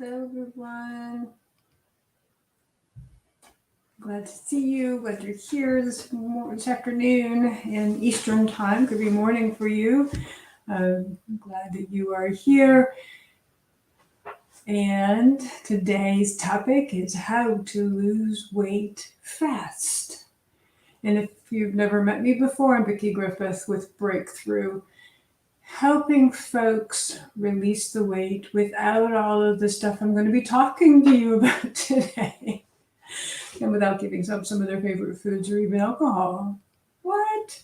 Hello, everyone. Glad to see you. Glad you're here this afternoon in Eastern Time. Could be morning for you. I'm glad that you are here. And today's topic is how to lose weight fast. And if you've never met me before, I'm Vicki Griffith with Breakthrough, helping folks release the weight without all of the stuff I'm going to be talking to you about today. And without giving some of their favorite foods or even alcohol. What?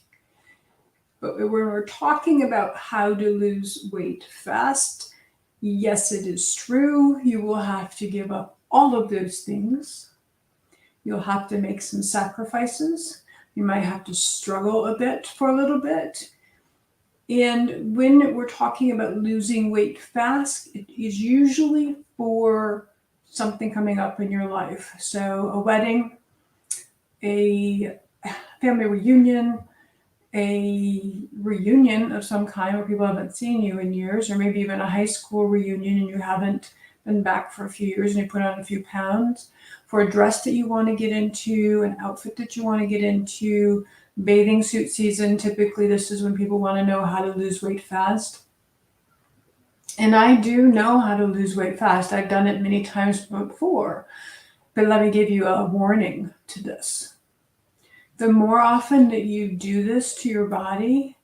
But when we're talking about how to lose weight fast, yes, it is true. You will have to give up all of those things. You'll have to make some sacrifices. You might have to struggle a bit for a little bit. And when we're talking about losing weight fast, it is usually for something coming up in your life. So a wedding, a family reunion, a reunion of some kind where people haven't seen you in years, or maybe even a high school reunion and you haven't been back for a few years and you put on a few pounds, for a dress that you want to get into, an outfit that you want to get into, bathing suit season. Typically, this is when people want to know how to lose weight fast. And I do know how to lose weight fast. I've done it many times before. But let me give you a warning to this. The more often that you do this to your body,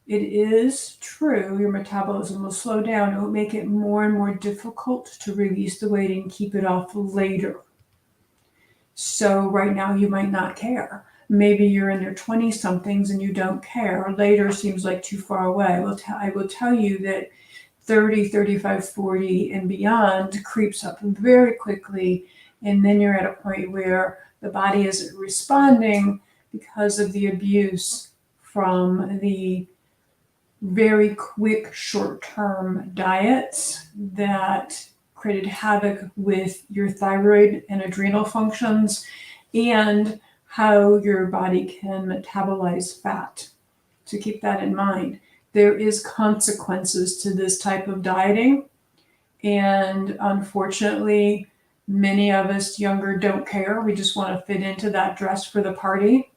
it is true, your metabolism will slow down. It will make it more and more difficult to release the weight and keep it off later. So right now you might not care. Maybe you're in your 20-somethings and you don't care. Later seems like too far away. I will tell you that 30, 35, 40 and beyond creeps up very quickly. And then you're at a point where the body isn't responding because of the abuse from the very quick short-term diets that created havoc with your thyroid and adrenal functions and how your body can metabolize fat. So keep that in mind. There is consequences to this type of dieting. And unfortunately, many of us younger don't care. We just want to fit into that dress for the party.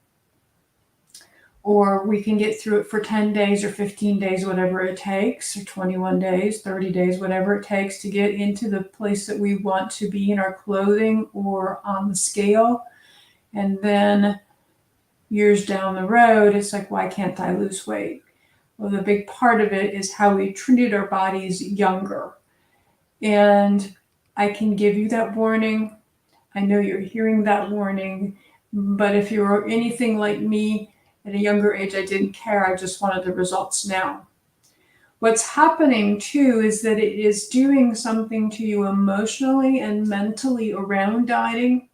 Or we can get through it for 10 days or 15 days, whatever it takes, or 21 days, 30 days, whatever it takes to get into the place that we want to be in our clothing or on the scale. And then years down the road, it's like, why can't I lose weight? Well, the big part of it is how we treated our bodies younger. And I can give you that warning. I know you're hearing that warning, but if you're anything like me, at a younger age, I didn't care. I just wanted the results now. What's happening too is that it is doing something to you emotionally and mentally around dieting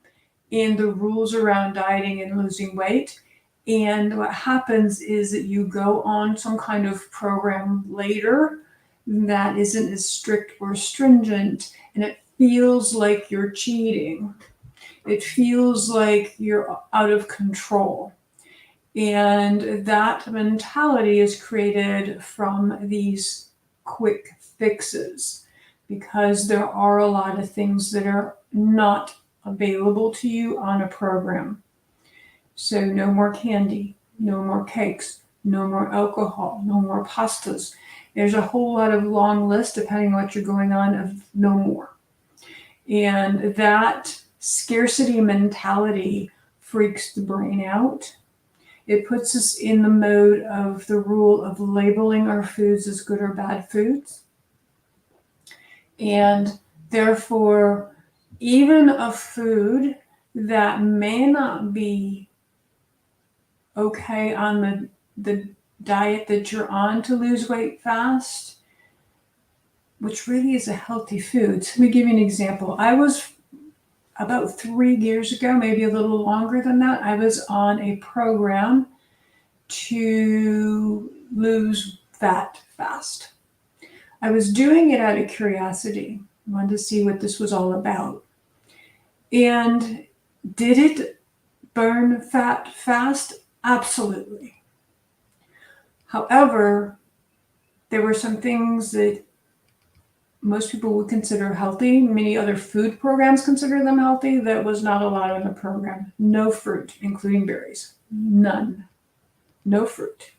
and the rules around dieting and losing weight. And what happens is that you go on some kind of program later that isn't as strict or stringent, and it feels like you're cheating. It feels like you're out of control. And that mentality is created from these quick fixes because there are a lot of things that are not available to you on a program. So no more candy, no more cakes, no more alcohol, no more pastas. There's a whole lot of long list, depending on what you're going on, of no more. And that scarcity mentality freaks the brain out. It puts us in the mode of the rule of labeling our foods as good or bad foods. And therefore, even a food that may not be okay on the diet that you're on to lose weight fast, which really is a healthy food. So let me give you an example. I was about 3 years ago, maybe a little longer than that, I was on a program to lose fat fast. I was doing it out of curiosity. I wanted to see what this was all about. And did it burn fat fast? Absolutely. However, there were some things that most people would consider healthy. Many other food programs consider them healthy. That was not allowed in the program. No fruit, including berries. None. No fruit.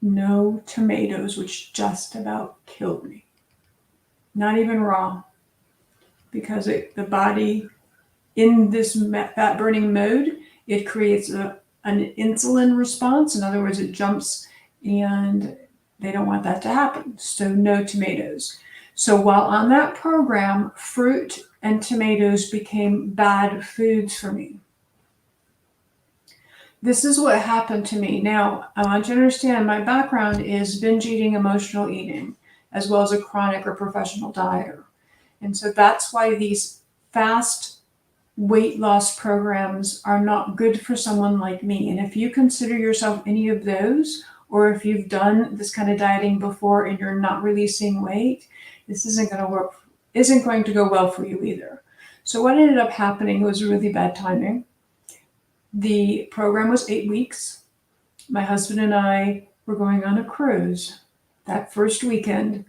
No tomatoes, which just about killed me. Not even raw. Because the body, in this fat burning mode, it creates an insulin response. In other words, it jumps, and they don't want that to happen. So no tomatoes. So while on that program, fruit and tomatoes became bad foods for me. This is what happened to me. Now, I want you to understand my background is binge eating, emotional eating, as well as a chronic or professional dieter. And so that's why these fast weight loss programs are not good for someone like me. And if you consider yourself any of those, or if you've done this kind of dieting before and you're not releasing weight, this isn't going to go well for you either. So what ended up happening was really bad timing. The program was 8 weeks. My husband and I were going on a cruise that first weekend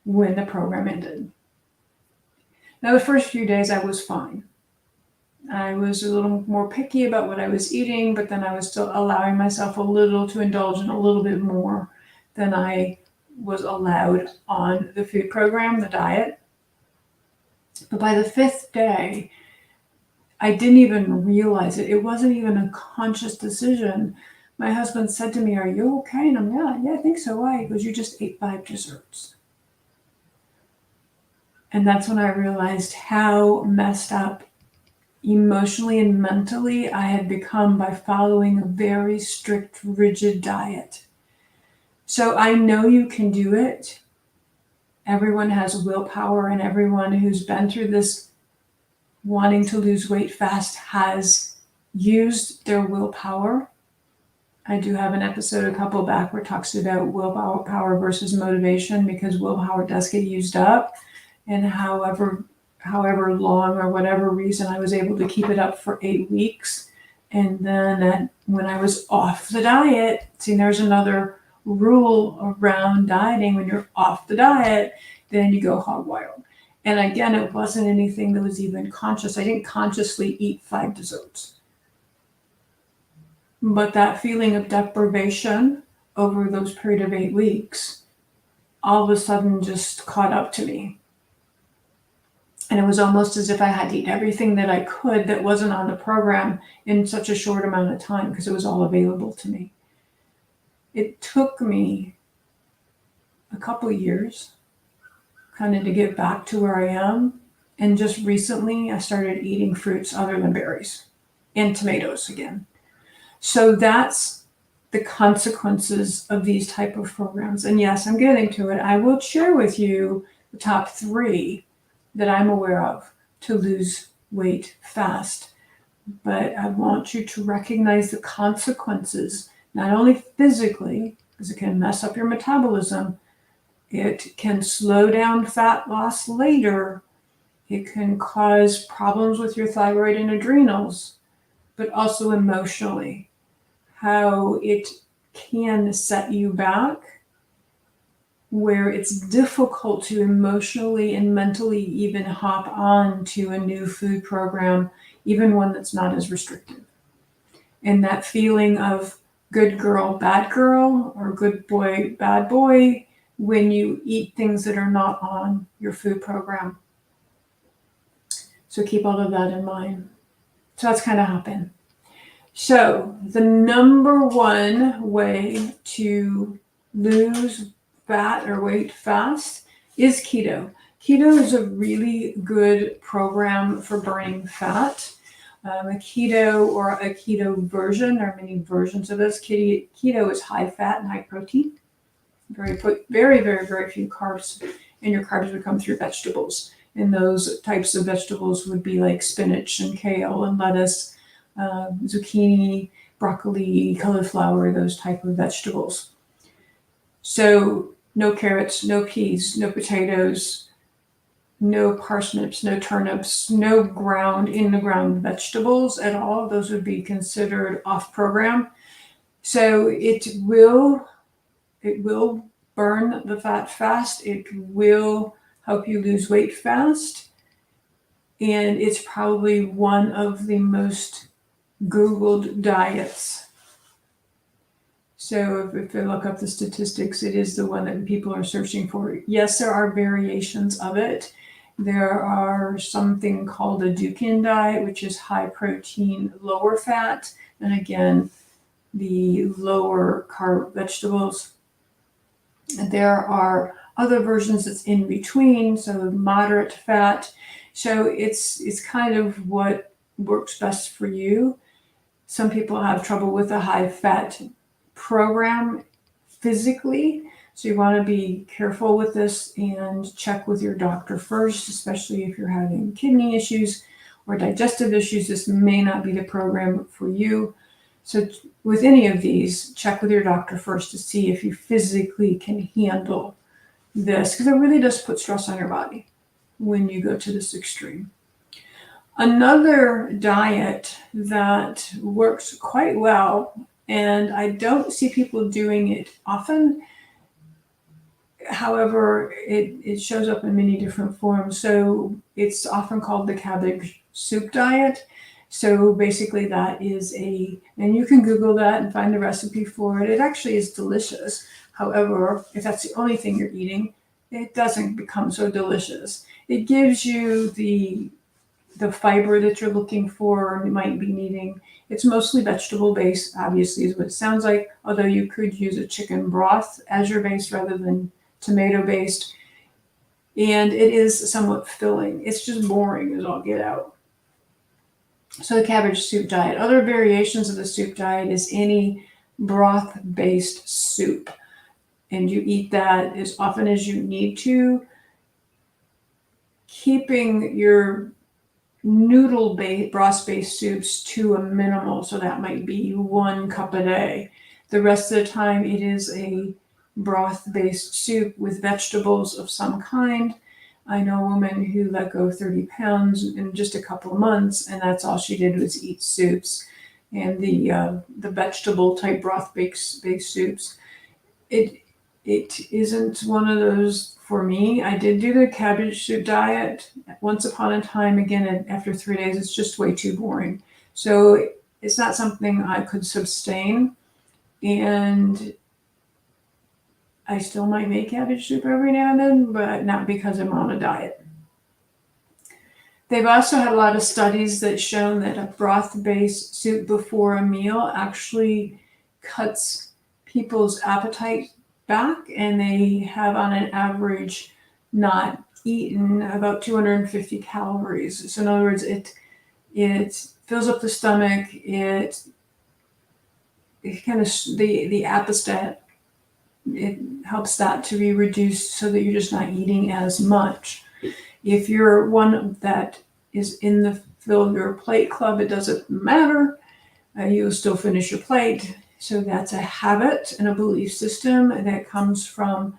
when the program ended. Now, the first few days I was fine. I was a little more picky about what I was eating, but then I was still allowing myself a little to indulge in a little bit more than I was allowed on the food program, the diet. But by the 5th day, I didn't even realize it. It wasn't even a conscious decision. My husband said to me, "Are you okay?" And I'm, yeah, I think so. Why? He goes, "You just ate 5 desserts." And that's when I realized how messed up emotionally and mentally I had become by following a very strict, rigid diet. So I know you can do it. Everyone has willpower, and everyone who's been through this wanting to lose weight fast has used their willpower. I do have an episode a couple back where it talks about willpower versus motivation, because willpower does get used up. And however long or whatever reason, I was able to keep it up for 8 weeks. And then when I was off the diet, see, there's another rule around dieting. When you're off the diet, then you go hog wild. And again, it wasn't anything that was even conscious. I didn't consciously eat 5 desserts. But that feeling of deprivation over those period of 8 weeks, all of a sudden just caught up to me. And it was almost as if I had to eat everything that I could that wasn't on the program in such a short amount of time, because it was all available to me. It took me a couple years kind of to get back to where I am. And just recently, I started eating fruits other than berries and tomatoes again. So that's the consequences of these type of programs. And yes, I'm getting to it. I will share with you the top 3 that I'm aware of to lose weight fast. But I want you to recognize the consequences, not only physically, because it can mess up your metabolism, it can slow down fat loss later, it can cause problems with your thyroid and adrenals, but also emotionally, how it can set you back, where it's difficult to emotionally and mentally even hop on to a new food program, even one that's not as restrictive. And that feeling of good girl, bad girl, or good boy, bad boy, when you eat things that are not on your food program. So keep all of that in mind. So that's kind of happened. So the number 1 way to lose fat or weight fast is keto. Keto is a really good program for burning fat. A keto or a keto version, there are many versions of this. Keto is high fat and high protein. Very, very, very few carbs, and your carbs would come through vegetables. And those types of vegetables would be like spinach and kale and lettuce, zucchini, broccoli, cauliflower, those type of vegetables. So no carrots, no peas, no potatoes, no parsnips, no turnips, no in the ground vegetables at all. Those would be considered off program. So it will burn the fat fast. It will help you lose weight fast. And it's probably one of the most Googled diets. So if I look up the statistics, it is the one that people are searching for. Yes, there are variations of it. There are something called a Dukan diet, which is high protein, lower fat, and again, the lower carb vegetables. And there are other versions that's in between, so moderate fat. So it's kind of what works best for you. Some people have trouble with a high fat program physically. So you want to be careful with this and check with your doctor first, especially if you're having kidney issues or digestive issues. This may not be the program for you. So with any of these, check with your doctor first to see if you physically can handle this, because it really does put stress on your body when you go to this extreme. Another diet that works quite well, and I don't see people doing it often. However, it shows up in many different forms. So it's often called the cabbage soup diet. So basically that is and you can Google that and find the recipe for it. It actually is delicious. However, if that's the only thing you're eating, it doesn't become so delicious. It gives you the fiber that you're looking for and you might be needing. It's mostly vegetable based, obviously, is what it sounds like, although you could use a chicken broth as your base rather than tomato based. And it is somewhat filling. It's just boring as all get out. So the cabbage soup diet. Other variations of the soup diet is any broth based soup. And you eat that as often as you need to, keeping your noodle broth-based soups to a minimal. So that might be 1 cup a day. The rest of the time it is a broth-based soup with vegetables of some kind. I know a woman who let go 30 pounds in just a couple of months, and that's all she did was eat soups and the vegetable type broth-based soups. It isn't one of those for me. I did do the cabbage soup diet once upon a time. Again, after 3 days, it's just way too boring. So it's not something I could sustain. And I still might make cabbage soup every now and then, but not because I'm on a diet. They've also had a lot of studies that shown that a broth-based soup before a meal actually cuts people's appetite back, and they have on an average not eaten about 250 calories. So in other words, it fills up the stomach. It kind of the appetite, it helps that to be reduced so that you're just not eating as much. If you're one that is in the fill your plate club, it doesn't matter. You'll still finish your plate. So that's a habit and a belief system that comes from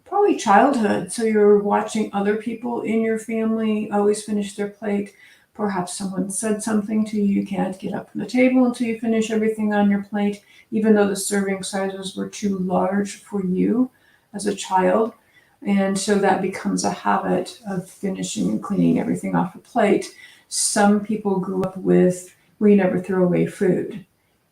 probably childhood. So you're watching other people in your family always finish their plate. Perhaps someone said something to you, you can't get up from the table until you finish everything on your plate, even though the serving sizes were too large for you as a child. And so that becomes a habit of finishing and cleaning everything off a plate. Some people grew up with, we never throw away food.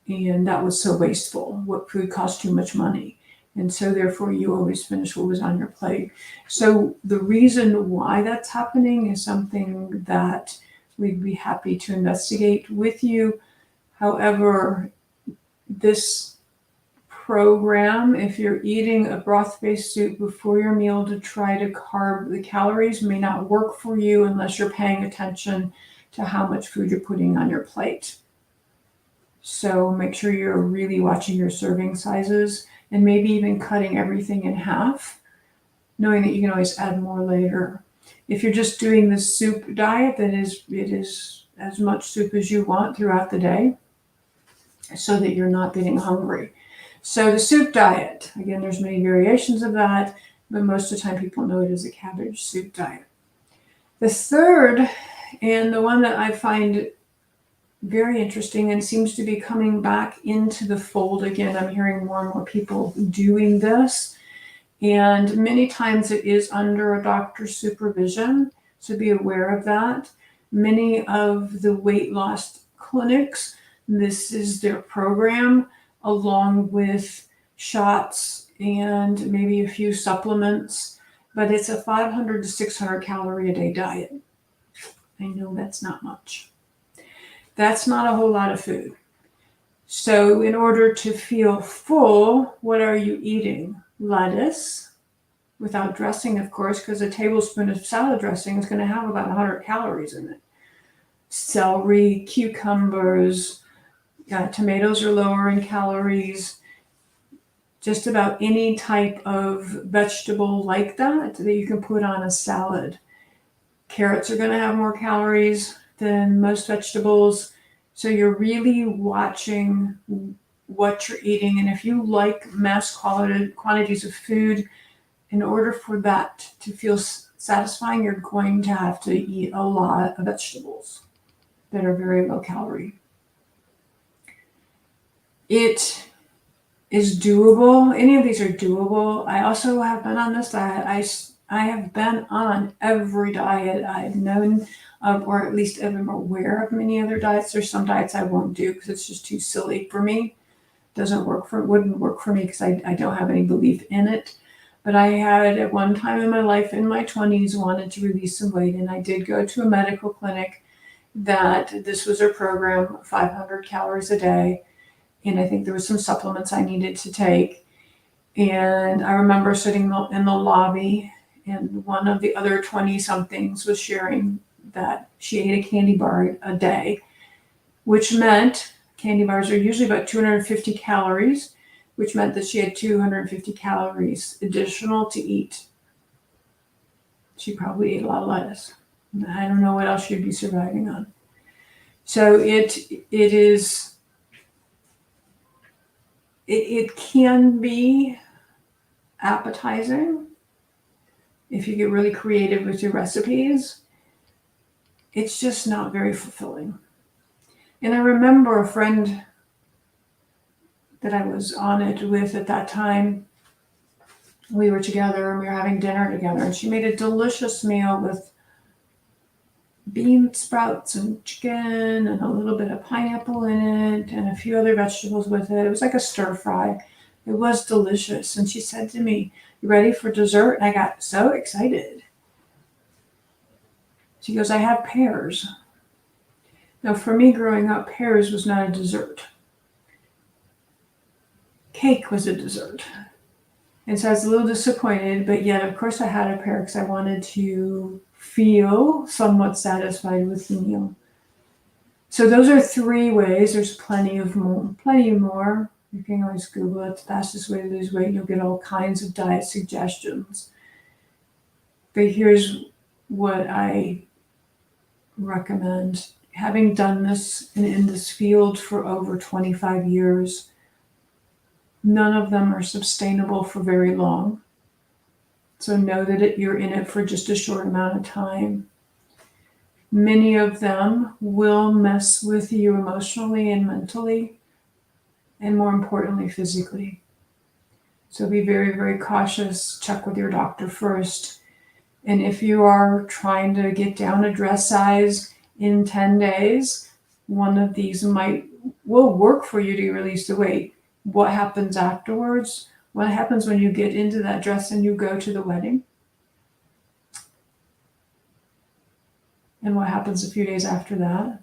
And that was so wasteful. What food cost too much money. And so therefore you always finish what was on your plate. So the reason why that's happening is something that we'd be happy to investigate with you. However, this program, if you're eating a broth-based soup before your meal to try to carb the calories, may not work for you unless you're paying attention to how much food you're putting on your plate. So make sure you're really watching your serving sizes and maybe even cutting everything in half, knowing that you can always add more later. If you're just doing the soup diet, it is as much soup as you want throughout the day so that you're not getting hungry. So the soup diet, again, there's many variations of that, but most of the time people know it as a cabbage soup diet. The third, and the one that I find very interesting and seems to be coming back into the fold again, I'm hearing more and more people doing this, And many times it is under a doctor's supervision, so be aware of that. Many of the weight loss clinics, this is their program, along with shots and maybe a few supplements, but it's a 500 to 600 calorie a day diet. I know that's not much. That's not a whole lot of food. So in order to feel full, what are you eating? Lettuce, without dressing, of course, because a tablespoon of salad dressing is going to have about 100 calories in it. Celery, cucumbers, tomatoes are lower in calories. Just about any type of vegetable like that you can put on a salad. Carrots are going to have more calories than most vegetables. So you're really watching what you're eating. And if you like mass quantities of food, in order for that to feel satisfying, you're going to have to eat a lot of vegetables that are very low calorie. It is doable. Any of these are doable. I also have been on this diet. I have been on every diet I've known of, or at least am aware of many other diets. There's some diets I won't do because it's just too silly for me. Wouldn't work for me because I don't have any belief in it. But I had at one time in my life, in my 20s, wanted to release some weight, and I did go to a medical clinic that this was their program, 500 calories a day. And I think there was some supplements I needed to take. And I remember sitting in the lobby, and one of the other 20-somethings was sharing that she ate a candy bar a day, which meant candy bars are usually about 250 calories, which meant that she had 250 calories additional to eat. She probably ate a lot of lettuce. I don't know what else she'd be surviving on. So it can be appetizing if you get really creative with your recipes. It's just not very fulfilling. And I remember a friend that I was on it with at that time. We were together and we were having dinner together, and she made a delicious meal with bean sprouts and chicken and a little bit of pineapple in it and a few other vegetables with it. It was like a stir fry. It was delicious. And she said to me, "You ready for dessert?" And I got so excited. She goes, "I have pears." Now, for me growing up, pears was not a dessert. Cake was a dessert. And so I was a little disappointed, but yet, of course, I had a pear because I wanted to feel somewhat satisfied with the meal. So those are 3 ways. There's plenty more. You can always Google it, the fastest way to lose weight. You'll get all kinds of diet suggestions. But here's what I recommend. Having done this in this field for over 25 years, none of them are sustainable for very long. So know that you're in it for just a short amount of time. Many of them will mess with you emotionally and mentally, and more importantly, physically. So be very, very cautious. Check with your doctor first. And if you are trying to get down a dress size in 10 days, one of these will work for you to release the weight. What happens afterwards? What happens when you get into that dress and you go to the wedding? And what happens a few days after that?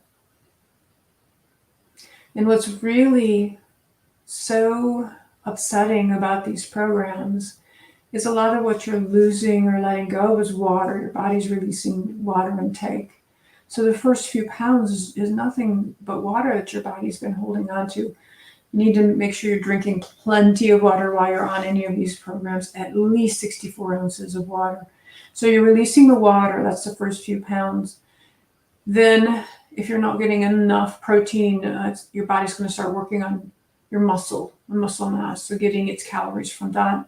And what's really so upsetting about these programs is a lot of what you're losing or letting go of is water. Your body's releasing water intake. So the first few pounds is nothing but water that your body's been holding on to. You need to make sure you're drinking plenty of water while you're on any of these programs, at least 64 ounces of water. So you're releasing the water, that's the first few pounds. Then if you're not getting enough protein, your body's going to start working on your muscle mass, so getting its calories from that.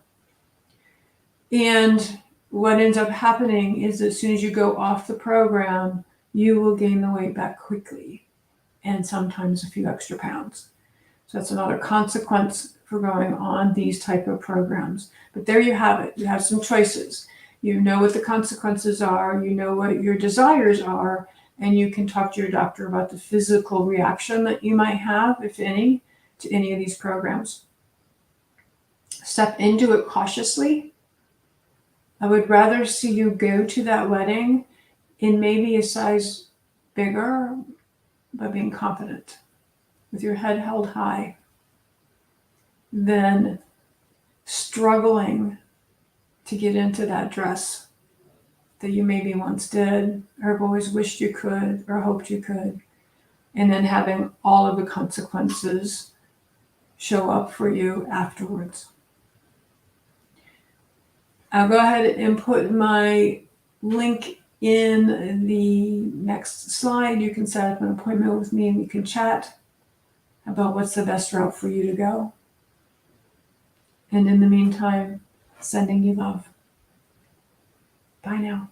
And what ends up happening is as soon as you go off the program, you will gain the weight back quickly, and sometimes a few extra pounds. So that's another consequence for going on these type of programs. But there you have it. You have some choices. You know what the consequences are. You know what your desires are. And you can talk to your doctor about the physical reaction that you might have, if any, to any of these programs. Step into it cautiously. I would rather see you go to that wedding in maybe a size bigger, but being confident, with your head held high, than struggling to get into that dress that you maybe once did, or have always wished you could, or hoped you could, and then having all of the consequences show up for you afterwards. I'll go ahead and put my link in the next slide. You can set up an appointment with me and we can chat about what's the best route for you to go. And in the meantime, sending you love. Bye now.